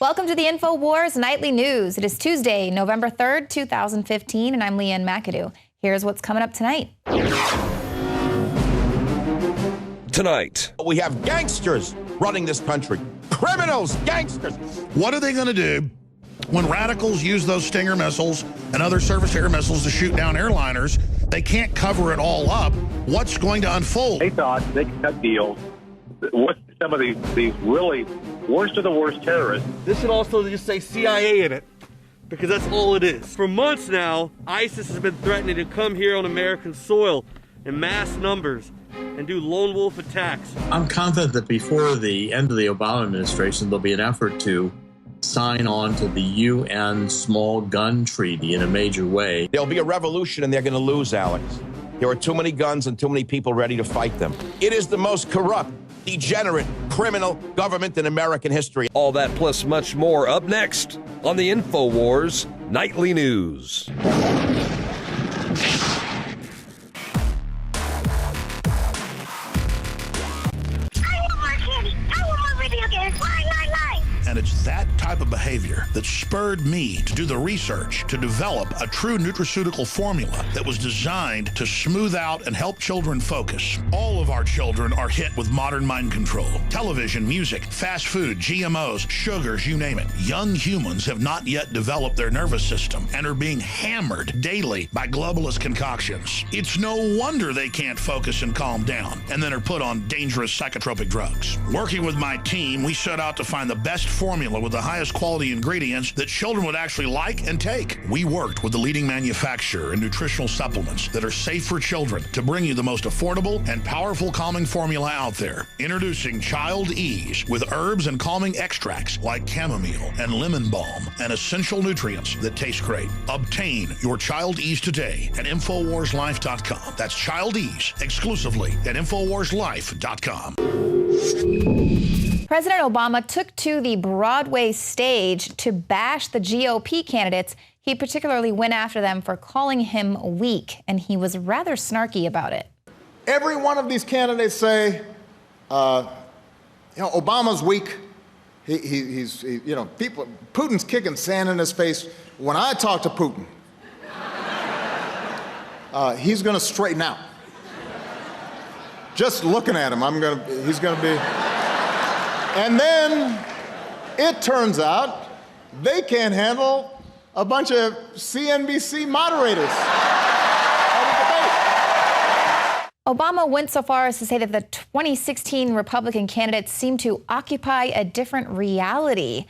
Welcome to the INFOWARS Nightly News. It is Tuesday, November 3rd, 2015, and I'm Leanne McAdoo. Here's what's coming up tonight. Tonight, we have gangsters running this country. Criminals, gangsters. What are they going to do when radicals use those Stinger missiles and other surface air missiles to shoot down airliners? They can't cover it all up. What's going to unfold? They thought they could cut deals with some of these really worst of the worst terrorists. This should also just say CIA in it, because that's all it is. For months now, ISIS has been threatening to come here on American soil in mass numbers and do lone wolf attacks. I'm confident that before the end of the Obama administration, there'll be an effort to sign on to the UN Small Gun Treaty in a major way. There'll be a revolution and they're going to lose, Alex. There are too many guns and too many people ready to fight them. It is the most corrupt, degenerate, criminal government in American history. all that plus much more up next on the INFOWARS Nightly News. And it's that type of behavior that spurred me to do the research to develop a true nutraceutical formula that was designed to smooth out and help children focus. All of our children are hit with modern mind control. Television, music, fast food, GMOs, sugars, you name it. Young humans have not yet developed their nervous system and are being hammered daily by globalist concoctions. It's no wonder they can't focus and calm down and then are put on dangerous psychotropic drugs. Working with my team, we set out to find the best formula with the highest quality ingredients that children would actually like and take. We worked with the leading manufacturer in nutritional supplements that are safe for children to bring you the most affordable and powerful calming formula out there. Introducing Child Ease with herbs and calming extracts like chamomile and lemon balm and essential nutrients that taste great. Obtain your Child Ease today at InfoWarsLife.com. That's Child Ease exclusively at InfoWarsLife.com. President Obama took to the Broadway stage to bash the GOP candidates. He particularly went after them for calling him weak, and he was rather snarky about it. Every one of these candidates say, Obama's weak. Putin's kicking sand in his face. When I talk to Putin, he's going to straighten out. Just looking at him, he's going to be. And then it turns out they can't handle a bunch of CNBC moderators. Obama went so far as to say that the 2016 Republican candidates seem to occupy a different reality.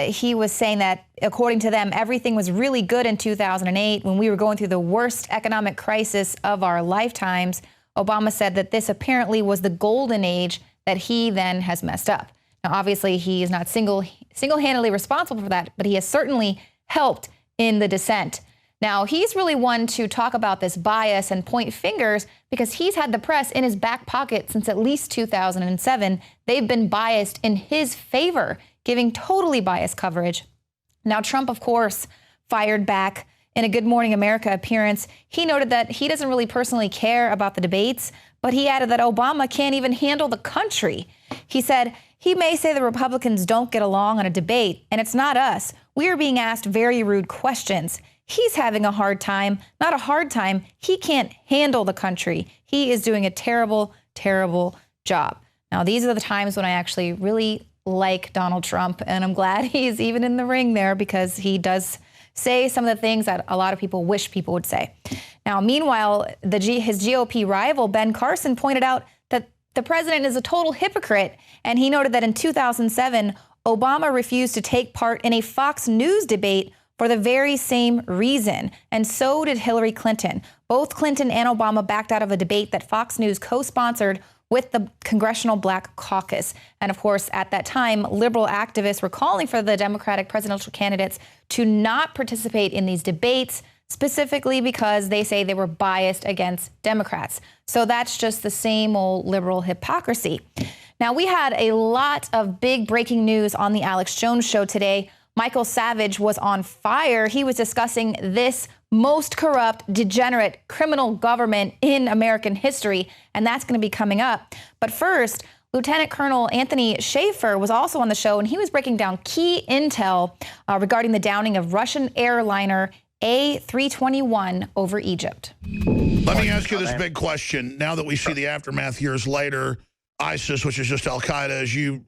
He was saying that, according to them, everything was really good in 2008 when we were going through the worst economic crisis of our lifetimes. Obama said that this apparently was the golden age that he then has messed up. Now, obviously, he is not single-handedly responsible for that, but he has certainly helped in the descent. Now, he's really one to talk about this bias and point fingers because he's had the press in his back pocket since at least 2007. They've been biased in his favor, giving totally biased coverage. Now, Trump, of course, fired back. In a Good Morning America appearance, he noted that he doesn't really personally care about the debates, but he added that Obama can't even handle the country. He said, he may say the Republicans don't get along on a debate, and it's not us. We are being asked very rude questions. He's having a hard time, not a hard time. He can't handle the country. He is doing a terrible, terrible job. Now, these are the times when I actually really like Donald Trump, and I'm glad he's even in the ring there because he does say some of the things that a lot of people wish people would say. Now, meanwhile, his GOP rival, Ben Carson, pointed out that the president is a total hypocrite, and he noted that in 2007, Obama refused to take part in a Fox News debate for the very same reason, and so did Hillary Clinton. Both Clinton and Obama backed out of a debate that Fox News co-sponsored with the Congressional Black Caucus. And of course, at that time, liberal activists were calling for the Democratic presidential candidates to not participate in these debates, specifically because they say they were biased against Democrats. So that's just the same old liberal hypocrisy. Now, we had a lot of big breaking news on the Alex Jones Show today. Michael Savage was on fire. He was discussing this most corrupt, degenerate, criminal government in American history, and that's going to be coming up. But first, Lieutenant Colonel Anthony Schaefer was also on the show, and he was breaking down key intel regarding the downing of Russian airliner A321 over Egypt. Let me ask you this big question. Now that we see the aftermath years later, ISIS, which is just al-Qaeda, as you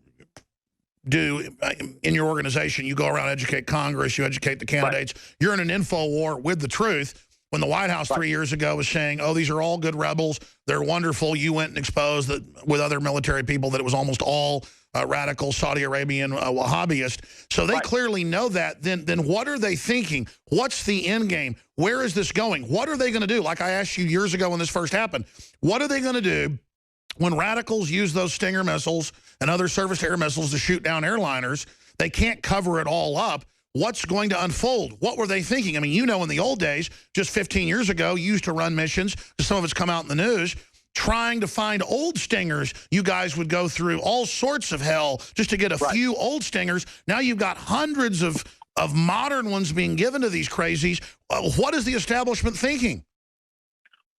do in your organization, you go around, educate Congress, you educate the candidates. Right. You're in an info war with the truth. When the White House 3 years ago was saying, oh, these are all good rebels, they're wonderful, you went and exposed that with other military people that it was almost all radical Saudi Arabian Wahhabist. So they clearly know that. Then what are they thinking? What's the end game? Where is this going? What are they going to do? Like I asked you years ago when this first happened, what are they going to do when radicals use those Stinger missiles and other surface-to-air missiles to shoot down airliners? They can't cover it all up. What's going to unfold? What were they thinking? I mean, you know, in the old days, just 15 years ago, you used to run missions, some of it's come out in the news, trying to find old Stingers. You guys would go through all sorts of hell just to get a few old Stingers. Now you've got hundreds of modern ones being given to these crazies. What is the establishment thinking?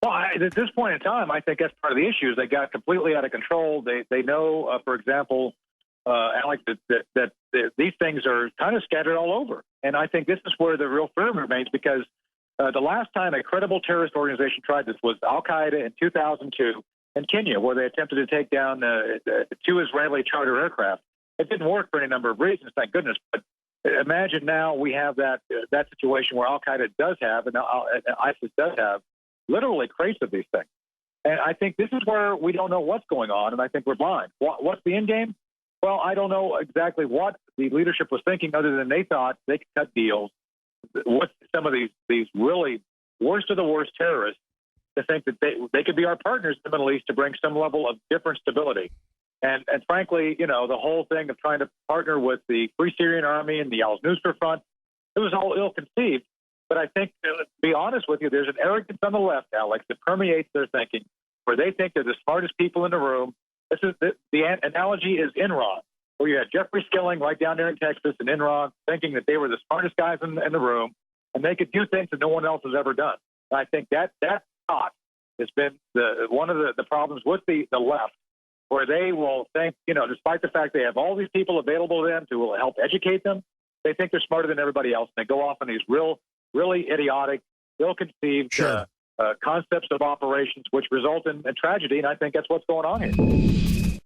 Well, at this point in time, I think that's part of the issue. Is they got completely out of control. They know, for example, Alex, that these things are kind of scattered all over. And I think this is where the real fear remains, because the last time a credible terrorist organization tried this was al-Qaeda in 2002 in Kenya, where they attempted to take down 2 Israeli charter aircraft. It didn't work for any number of reasons, thank goodness. But imagine now we have that situation where al-Qaeda does have, and ISIS does have, literally crates of these things. And I think this is where we don't know what's going on, and I think we're blind. What's the end game? Well, I don't know exactly what the leadership was thinking, other than they thought they could cut deals with some of these really worst of the worst terrorists, to think that they could be our partners in the Middle East to bring some level of different stability. And frankly, you know, the whole thing of trying to partner with the Free Syrian Army and the al-Nusra Front, it was all ill-conceived. But I think, to be honest with you, there's an arrogance on the left, Alex, that permeates their thinking, where they think they're the smartest people in the room. The analogy is Enron, where you had Jeffrey Skilling right down there in Texas and Enron thinking that they were the smartest guys in the room, and they could do things that no one else has ever done. And I think that thought has been one of the problems with the left, where they will think, you know, despite the fact they have all these people available to them to help educate them, they think they're smarter than everybody else, and they go off on these really idiotic, ill-conceived concepts of operations, which result in tragedy, and I think that's what's going on here.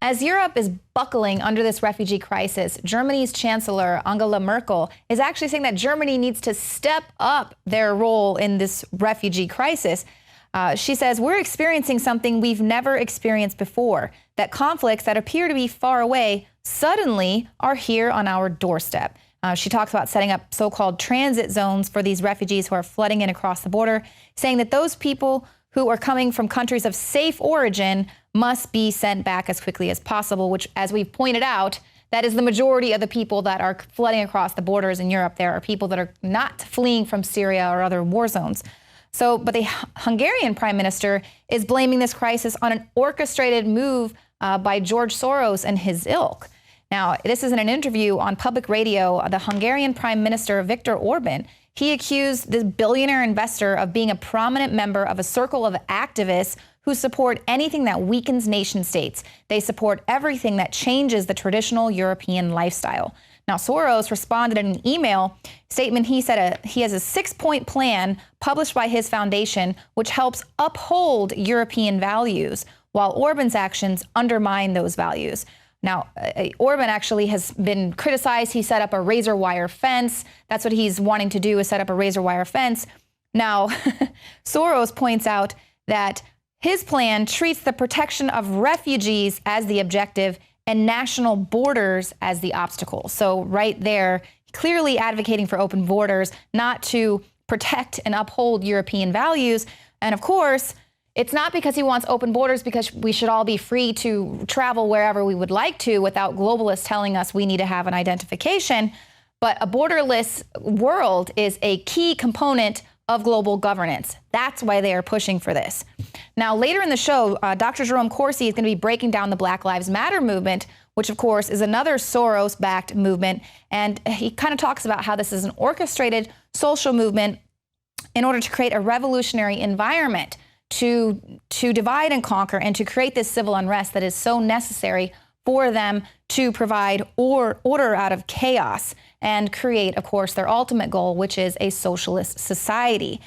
As Europe is buckling under this refugee crisis, Germany's Chancellor Angela Merkel is actually saying that Germany needs to step up their role in this refugee crisis. She says, we're experiencing something we've never experienced before, that conflicts that appear to be far away suddenly are here on our doorstep. She talks about setting up so-called transit zones for these refugees who are flooding in across the border, saying that those people who are coming from countries of safe origin must be sent back as quickly as possible, which, as we've pointed out, that is the majority of the people that are flooding across the borders in Europe. There are people that are not fleeing from Syria or other war zones. But the Hungarian prime minister is blaming this crisis on an orchestrated move by George Soros and his ilk. Now, this is in an interview on public radio. The Hungarian Prime Minister, Viktor Orban, he accused this billionaire investor of being a prominent member of a circle of activists who support anything that weakens nation states. They support everything that changes the traditional European lifestyle. Now, Soros responded in an email statement. He said he has a 6-point plan published by his foundation, which helps uphold European values, while Orban's actions undermine those values. Now, Orban actually has been criticized. He set up a razor wire fence. That's what he's wanting to do, is set up a razor wire fence. Now, Soros points out that his plan treats the protection of refugees as the objective and national borders as the obstacle. So right there, clearly advocating for open borders, not to protect and uphold European values. And of course, it's not because he wants open borders because we should all be free to travel wherever we would like to without globalists telling us we need to have an identification. But a borderless world is a key component of global governance. That's why they are pushing for this. Now, later in the show, Dr. Jerome Corsi is going to be breaking down the Black Lives Matter movement, which, of course, is another Soros-backed movement. And he kind of talks about how this is an orchestrated social movement in order to create a revolutionary environment to divide and conquer and to create this civil unrest that is so necessary for them to provide order out of chaos and create, of course, their ultimate goal, which is a socialist society.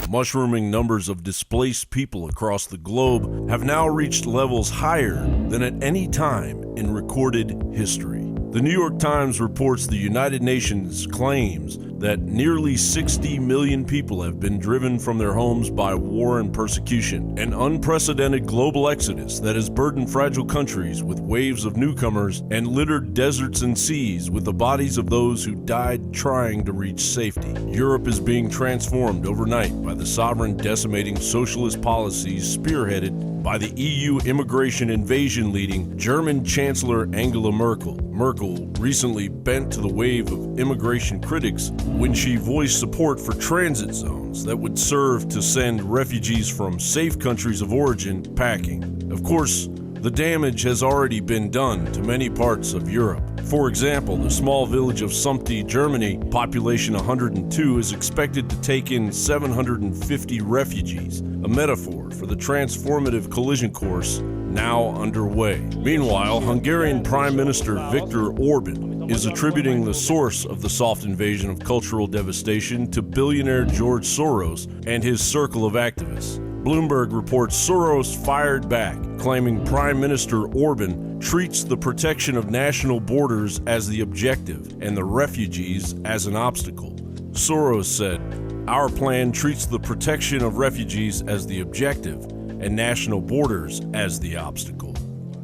Mushrooming numbers of displaced people across the globe have now reached levels higher than at any time in recorded history. The New York Times reports the United Nations claims that nearly 60 million people have been driven from their homes by war and persecution, an unprecedented global exodus that has burdened fragile countries with waves of newcomers and littered deserts and seas with the bodies of those who died trying to reach safety. Europe is being transformed overnight by the sovereign decimating socialist policies spearheaded by the EU immigration invasion leading German Chancellor Angela Merkel. Merkel recently bent to the wave of immigration critics when she voiced support for transit zones that would serve to send refugees from safe countries of origin packing. Of course, the damage has already been done to many parts of Europe. For example, the small village of Sumte, Germany, population 102, is expected to take in 750 refugees, a metaphor for the transformative collision course now underway. Meanwhile, Hungarian Prime Minister Viktor Orban is attributing the source of the soft invasion of cultural devastation to billionaire George Soros and his circle of activists. Bloomberg reports Soros fired back, claiming Prime Minister Orban treats the protection of national borders as the objective and the refugees as an obstacle. Soros said, "Our plan treats the protection of refugees as the objective and national borders as the obstacle."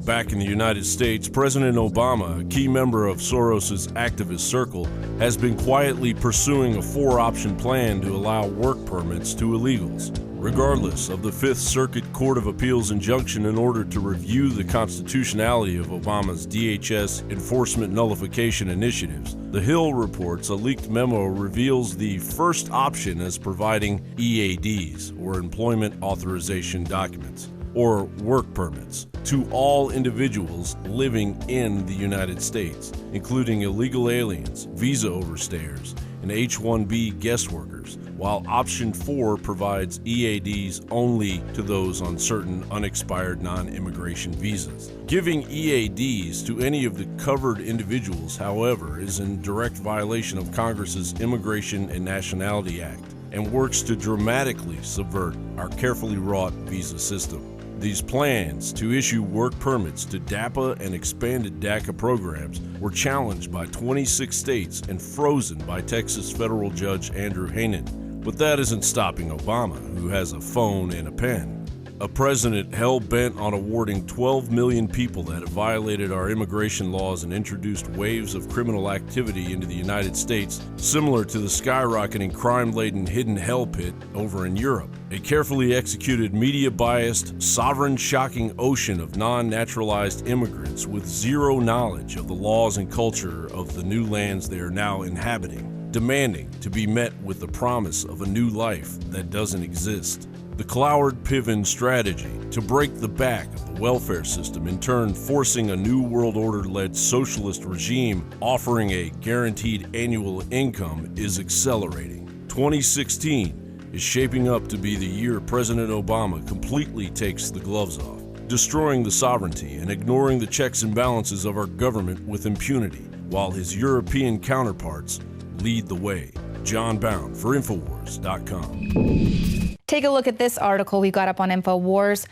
Back in the United States, President Obama, a key member of Soros's activist circle, has been quietly pursuing a four-option plan to allow work permits to illegals. Regardless of the Fifth Circuit Court of Appeals injunction in order to review the constitutionality of Obama's DHS enforcement nullification initiatives, The Hill reports a leaked memo reveals the first option as providing EADs, or Employment Authorization Documents, or work permits, to all individuals living in the United States, including illegal aliens, visa overstayers, and H-1B guest workers, while Option 4 provides EADs only to those on certain unexpired non-immigration visas. Giving EADs to any of the covered individuals, however, is in direct violation of Congress's Immigration and Nationality Act and works to dramatically subvert our carefully wrought visa system. These plans to issue work permits to DAPA and expanded DACA programs were challenged by 26 states and frozen by Texas federal judge Andrew Hanen. But that isn't stopping Obama, who has a phone and a pen. A president hell-bent on awarding 12 million people that have violated our immigration laws and introduced waves of criminal activity into the United States, similar to the skyrocketing crime-laden hidden hell pit over in Europe. A carefully executed, media-biased, sovereign-shocking ocean of non-naturalized immigrants with zero knowledge of the laws and culture of the new lands they are now inhabiting, demanding to be met with the promise of a new life that doesn't exist. The Cloward-Piven strategy to break the back of the welfare system, in turn forcing a New World Order-led socialist regime offering a guaranteed annual income, is accelerating. 2016 is shaping up to be the year President Obama completely takes the gloves off, destroying the sovereignty and ignoring the checks and balances of our government with impunity, while his European counterparts lead the way. John Bound for INFOWARS.com. Take a look at this article we got up on INFOWARS.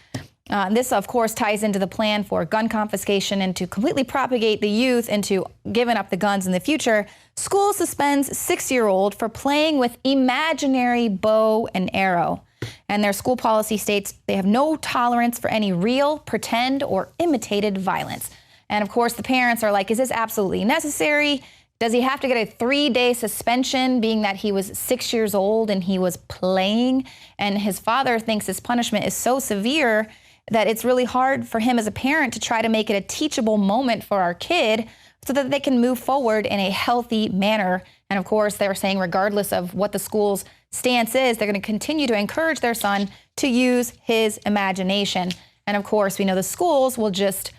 This, of course, ties into the plan for gun confiscation and to completely propagate the youth into giving up the guns in the future. School suspends 6-year-old for playing with imaginary bow and arrow. And their school policy states they have no tolerance for any real, pretend, or imitated violence. And, of course, the parents are like, is this absolutely necessary? Does he have to get a 3-day suspension, being that he was 6 years old and he was playing? And his father thinks his punishment is so severe that it's really hard for him as a parent to try to make it a teachable moment for our kid so that they can move forward in a healthy manner. And of course, they're saying regardless of what the school's stance is, they're going to continue to encourage their son to use his imagination. And of course, we know the schools will just